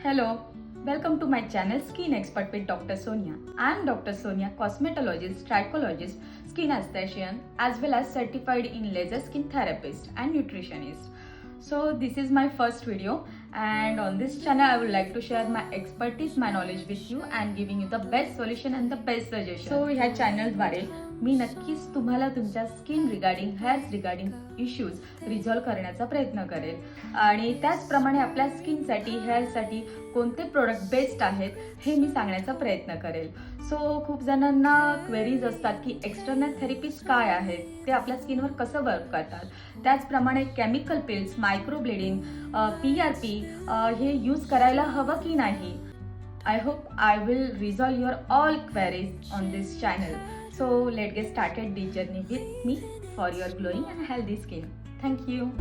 Hello, welcome to my channel Skin Expert with Dr. Sonia. I am Dr. Sonia, cosmetologist, trichologist, skin aesthetician, as well as certified in laser skin therapist and nutritionist. So this is my first video, and on this channel I would like to share my expertise, my knowledge with you and giving you the best solution and the best suggestion. So ह्या चॅनलद्वारे मी नक्कीच तुम्हाला तुमच्या skin regarding, hairs regarding issues resolve करण्याचा प्रयत्न करेल आणि त्याचप्रमाणे आपल्या स्किनसाठी, हेअरसाठी कोणते प्रोडक्ट बेस्ट आहेत हे मी सांगण्याचा प्रयत्न करेल. सो खूप जणांना क्वेरीज असतात की एक्सटर्नल थेरपीज काय आहेत, ते आपल्या स्किनवर कसं वर्क करतात. त्याचप्रमाणे केमिकल पिल्स, मायक्रोब्लेडिंग, PRP हे यूज करायला हवं की नाही. I hope I will resolve your all queries on this channel. So let's get started this journey with me for your glowing and healthy skin. Thank you.